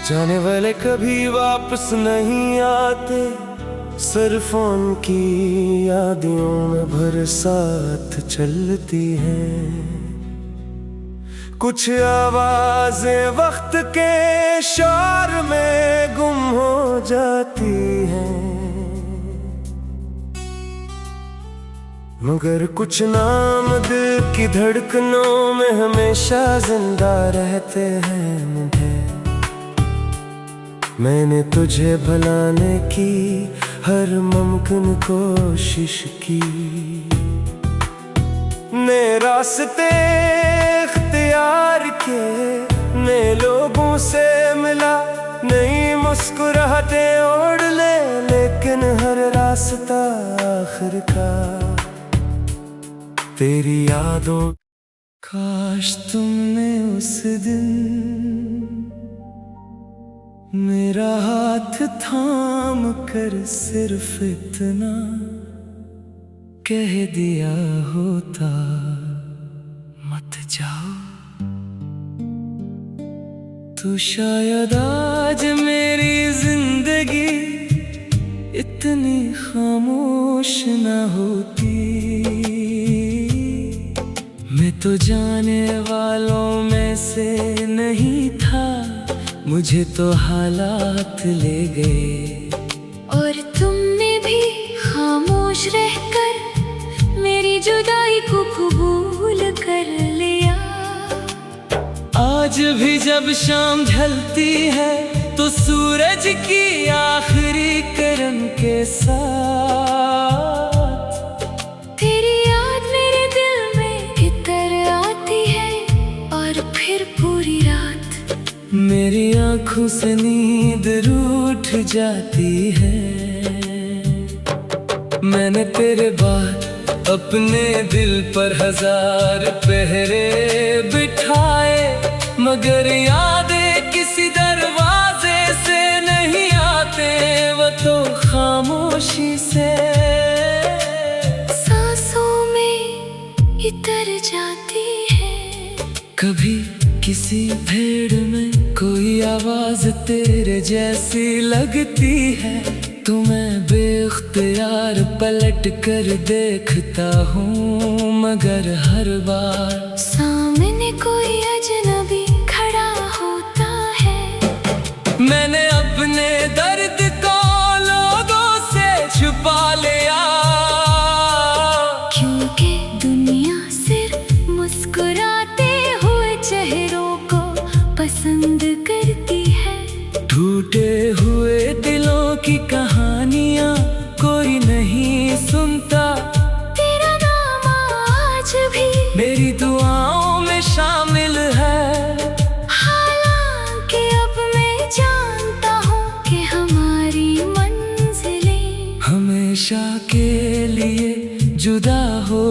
जाने वाले कभी वापस नहीं आते, सिर्फ उनकी यादों में भर साथ चलती हैं। कुछ आवाजें वक्त के शोर में गुम हो जाती हैं, मगर कुछ नाम दिल की धड़कनों में हमेशा जिंदा रहते हैं। मैंने तुझे भुलाने की हर मुमकिन कोशिश की, ने रास्ते इख्तियार किए, ने लोगों से मिला, नई मुस्कुराहटें ओढ़ ले, लेकिन हर रास्ता आखिर का तेरी यादों। काश तुमने उस दिन मेरा हाथ थाम कर सिर्फ इतना कह दिया होता, मत जाओ। तो शायद आज मेरी जिंदगी इतनी खामोश न होती। मैं तो जाने वालों में से नहीं था, मुझे तो हालात ले गए। और तुमने भी खामोश रहकर मेरी जुदाई को कबूल कर लिया। आज भी जब शाम ढलती है तो सूरज की आखिरी किरण के साथ तेरी याद मेरे दिल में इतर आती है, और फिर पूरी रात मेरी आँखों से नींद रूठ जाती है। मैंने तेरे बाद अपने दिल पर 1000 पहरे बिठाए, मगर यादें किसी दरवाजे से नहीं आते, वो तो खामोशी से सांसों में इतर जाती है। कभी किसी भीड़ में कोई आवाज तेरे जैसी लगती है, तो मैं बेख्तियार पलट कर देखता हूँ, मगर हर बार सामने कोई अजनबी खड़ा होता है। मैंने अपने दर्द को लोगों से छुपा लिया, क्योंकि दुनिया सिर्फ मुस्कुराते हुए चेहरों को पसंद करती है। टूटे हुए दिलों की कहानियाँ कोई नहीं सुनता, तेरा नाम आज भी मेरी दुआओं में शामिल है। हालांकि अब मैं जानता हूँ कि हमारी मंजिलें हमेशा के लिए जुदा हो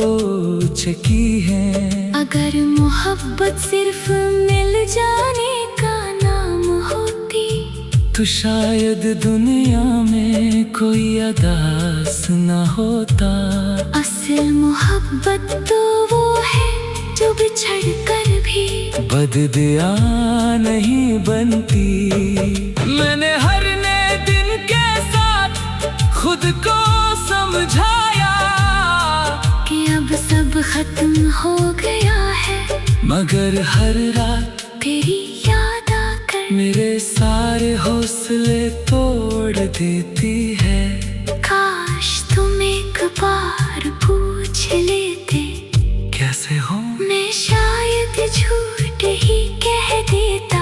चुकी हैं। अगर मोहब्बत सिर्फ मिल जाने का नाम होती, तो शायद दुनिया में कोई अदास न होता। असल मोहब्बत तो वो है जो बिछड़ कर भी बददिया नहीं बनती। मैंने हर नए दिन के साथ खुद को समझाया कि अब सब खत्म हो गया है, मगर हर रात तेरी याद आकर मेरे सारे हौसले तोड़ देती है। काश तुम एक बार पूछ लेते, कैसे हो? मैं शायद झूठ ही कह देता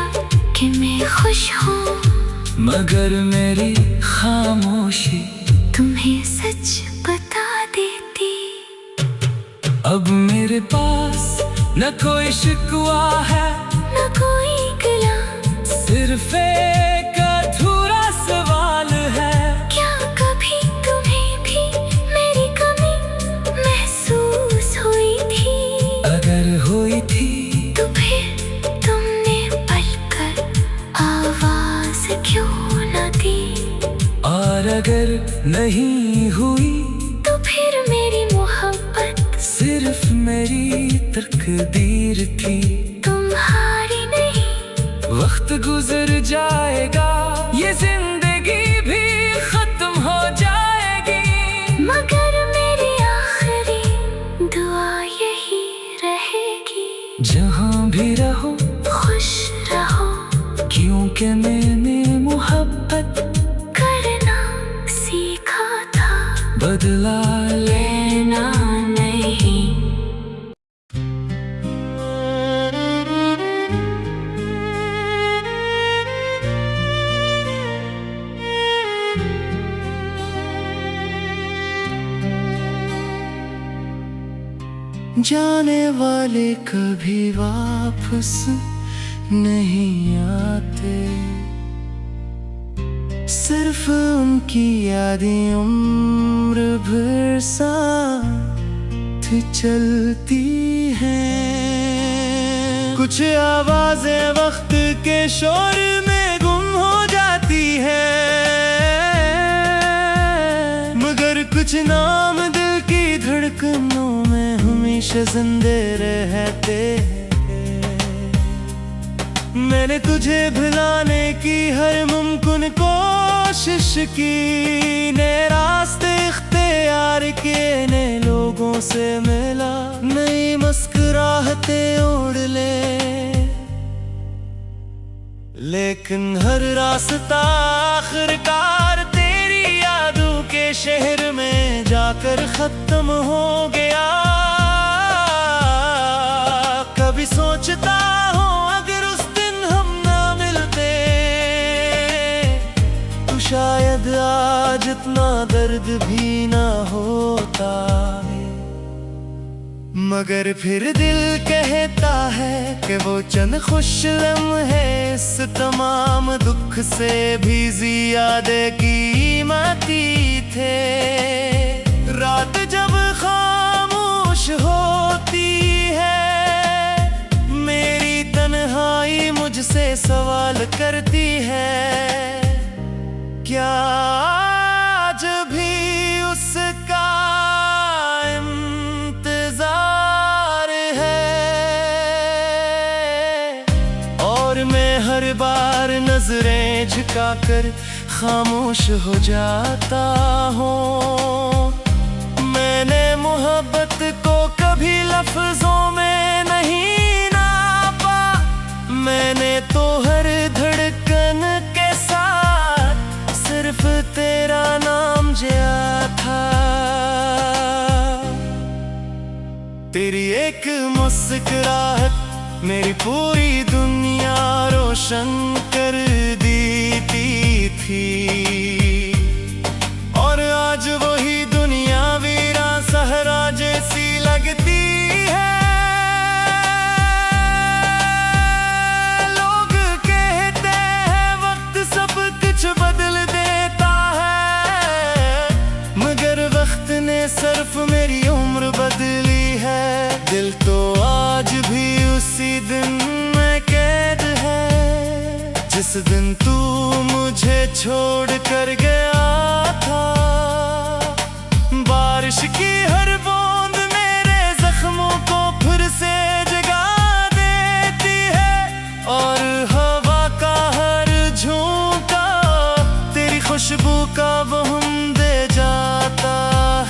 कि मैं खुश हूँ, मगर मेरी खामोशी तुम्हें सच बता देती। अब मेरे पास न कोई शिकवा है, न कोई गिला, सिर्फ एक अधूरा सवाल है। क्या कभी तुम्हें भी मेरी कमी महसूस हुई थी? अगर हुई थी तो फिर तुमने पलकर आवाज क्यों न दी? और अगर नहीं हुई तो फिर मेरी मोहब्बत सिर्फ मेरी तकदीर थी। तुम्हारी नहीं, वक्त वक्त गुजर जाएगा, ये जिंदगी भी खत्म हो जाएगी, मगर मेरी आखिरी दुआ यही रहेगी, जहाँ भी रहो खुश रहो, क्योंकि मैंने मोहब्बत करना सीखा था, बदला लेना नहीं। जाने वाले कभी वापस नहीं आते, सिर्फ उनकी यादें उम्र भर साथ चलती हैं। कुछ आवाजें वक्त के शोर में गुम हो जाती हैं, मगर कुछ नाम दिल की धड़कनों में हमेशा जिंदे रहते हैं। मैंने तुझे भुलाने की हर मुमकिन कोशिश की, नए रास्ते इख्तियार किए, नए लोगों से मिला, नई मुस्कुराहटें ओढ़ ले, लेकिन हर रास्ता आखिरकार तेरी यादों के शहर में जाकर खत्म हो गया। कभी सोचता हूँ अगर उस दिन हम ना मिलते, तो शायद आज इतना दर्द भी ना होता, मगर फिर दिल कहता है कि वो चंद खुश लम्हे इस तमाम दुख से भी ज्यादा कीमती थे। रात जब खामोश होती है, मेरी तन्हाई मुझसे सवाल करती है, क्या आज भी उसका इंतजार है। और मैं हर बार नजरें झुकाकर खामोश हो जाता हूँ। मैंने मोहब्बत को कभी लफ्जों में नहीं नापा, मैंने तो हर धड़कन के साथ सिर्फ तेरा नाम जिया था। तेरी एक मुस्कुराहट मेरी पूरी दुनिया रोशन कर देती थी, और आज वही दुनिया वीरा सहरा जैसी लगती है। लोग कहते हैं वक्त सब कुछ बदल देता है, मगर वक्त ने सिर्फ मेरी उम्र बदली है। दिल तो आज भी उसी दिन में कैद है, जिस दिन तू मुझे छोड़ कर गया था। बारिश की हर बूंद मेरे जख्मों को फिर से जगा देती है, और हवा का हर झोंका तेरी खुशबू का वहम दे जाता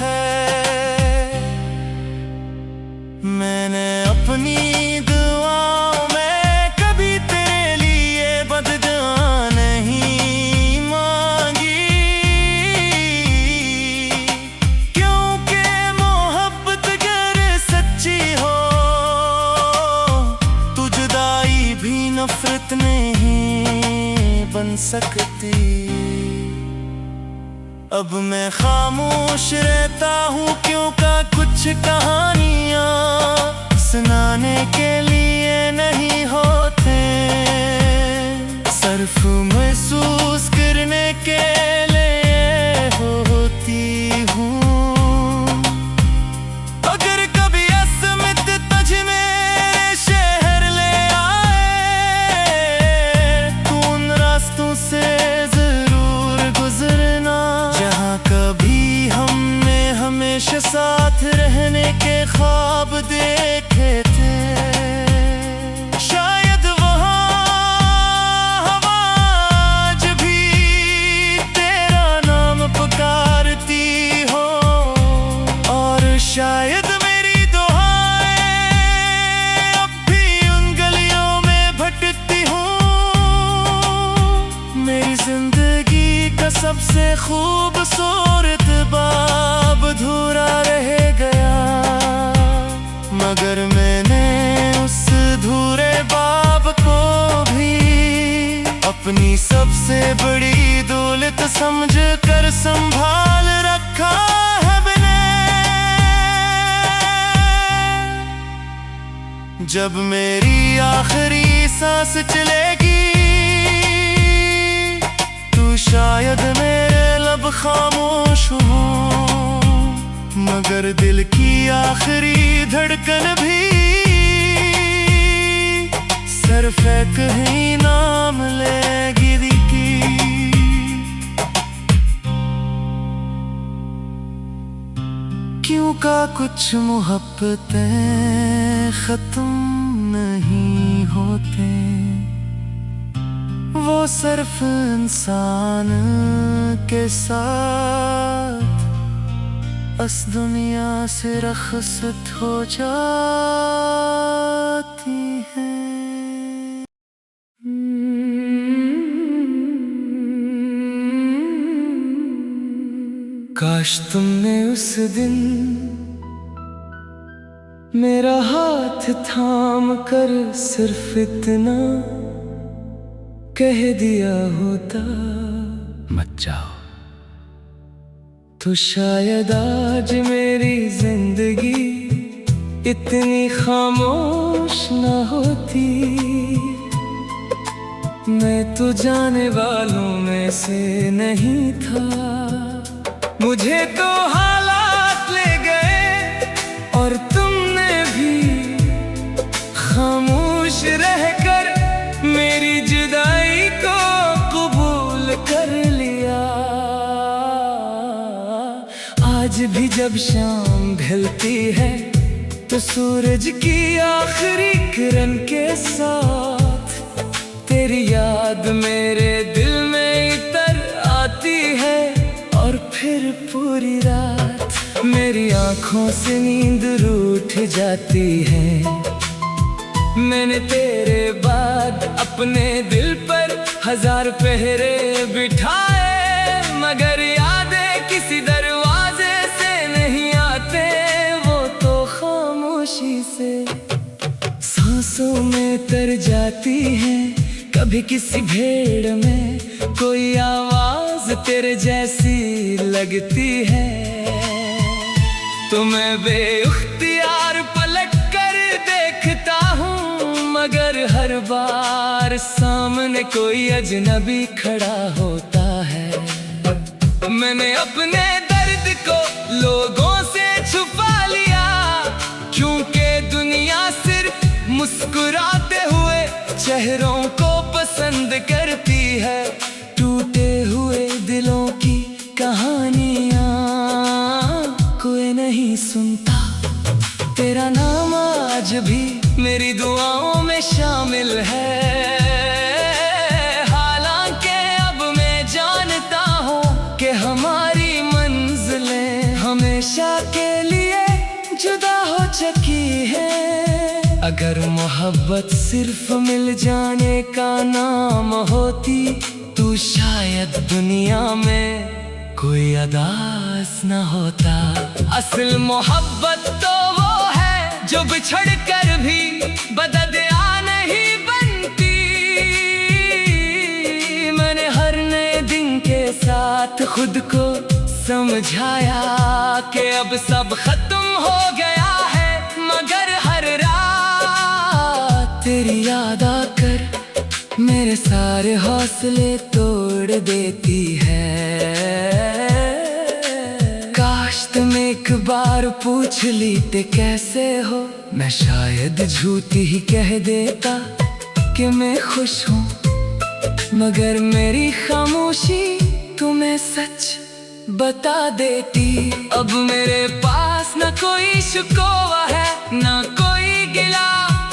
है। मैंने अपनी दुआओं में कभी तेरे लिए बददुआ नहीं मांगी, क्योंकि मोहब्बत अगर सच्ची हो तो जुदाई भी नफरत नहीं बन सकती। अब मैं खामोश रहता हूँ क्योंकि कुछ कहानियाँ सुनाने के लिए नहीं होते, सिर्फ महसूस करने के लिए होती हूँ। अगर कभी असमत तुझ मेरे शहर ले आए, तो उन रास्तों से जरूर गुजरना जहाँ कभी हमने हमेशा साथ रहने के ख्वाब देखे थे। शायद वहाँ खूबसूरत बाब अधूरा रह गया, मगर मैंने उस अधूरे बाब को भी अपनी सबसे बड़ी दौलत समझ कर संभाल रखा है मैंने। जब मेरी आखिरी सांस चलेगी तू शायद मेरे लब खामोश हो, मगर दिल की आखिरी धड़कन भी सिर्फ कहीं नाम लेगी की। क्यों का कुछ मोहब्बतें खत्म नहीं होते, वो सिर्फ इंसान के साथ इस दुनिया से रखसत हो जाती है। काश तुमने उस दिन मेरा हाथ थाम कर सिर्फ इतना कह दिया होता, मत जाओ, तो शायद आज मेरी जिंदगी इतनी खामोश न होती। मैं तो जाने वालों में से नहीं था, मुझे तो हालात ले गए और तुमने भी खामोश रहकर मेरी जुदाई को कबूल कर लिया। आज भी जब शाम ढलती है तो सूरज की आखिरी किरण के साथ तेरी याद मेरे दिल में इतर आती है, और फिर पूरी रात मेरी आंखों से नींद रूठ जाती है। मैंने तेरे बाद अपने दिल पर 1000 पहरे बिठाए, मगर यादें किसी दरवाजे से नहीं आते, वो तो खामोशी से सांसों में तर जाती हैं। कभी किसी भीड़ में कोई आवाज तेरे जैसी लगती है, तो मैं बेइख्तियार पलट कर देखता हूँ, मगर हर बार सामने कोई अजनबी खड़ा होता है। मैंने अपने दर्द को लोगों से छुपा लिया, क्योंकि दुनिया सिर्फ मुस्कुराते हुए चेहरों को पसंद करती है। टूटे हुए दिलों की कहानियां कोई नहीं सुनता, तेरा नाम आज भी मेरी दुआओं में शामिल है। हालांकि अब मैं जानता हूँ कि हमारी मंजिलें हमेशा के लिए जुदा हो चुकी है। अगर मोहब्बत सिर्फ मिल जाने का नाम होती तो शायद दुनिया में कोई अदास न होता। असल मोहब्बत तो वो है जो बिछड़ कर भी बददिया नहीं बनती। मैंने हर नए दिन के साथ खुद को समझाया कि अब सब खत्म हो गया है, मगर हर रात तेरी याद आकर मेरे सारे हौसले तोड़ देती है। काश तुम एक बार पूछ लेते कैसे हो, मैं शायद झूठी ही कह देता कि मैं खुश हूँ, मगर मेरी खामोशी तुम्हें सच बता देती। अब मेरे पास न कोई शिकवा है न कोई गिला,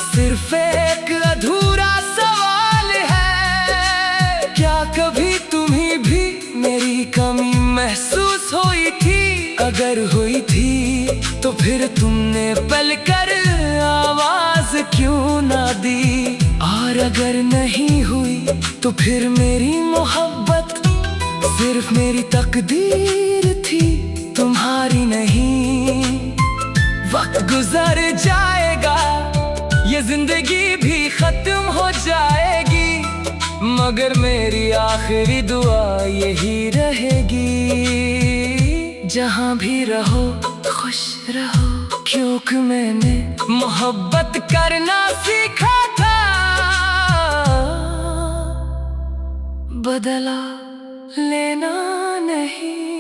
सिर्फ एक अधूरा सवाल है, क्या कभी तुम्हें भी मेरी कमी महसूस हुई थी? अगर हुई थी तो फिर तुमने पल कर आवाज क्यों ना दी, और अगर नहीं हुई तो फिर मेरी मोहब्बत सिर्फ मेरी तकदीर थी, तुम्हारी नहीं। वक्त गुजर जाएगा, ये जिंदगी भी खत्म हो जाएगी, मगर मेरी आखिरी दुआ यही रहेगी। जहाँ भी रहो खुश रहो, क्योंकि मैंने मोहब्बत करना सीखा था। बदला लेना नहीं।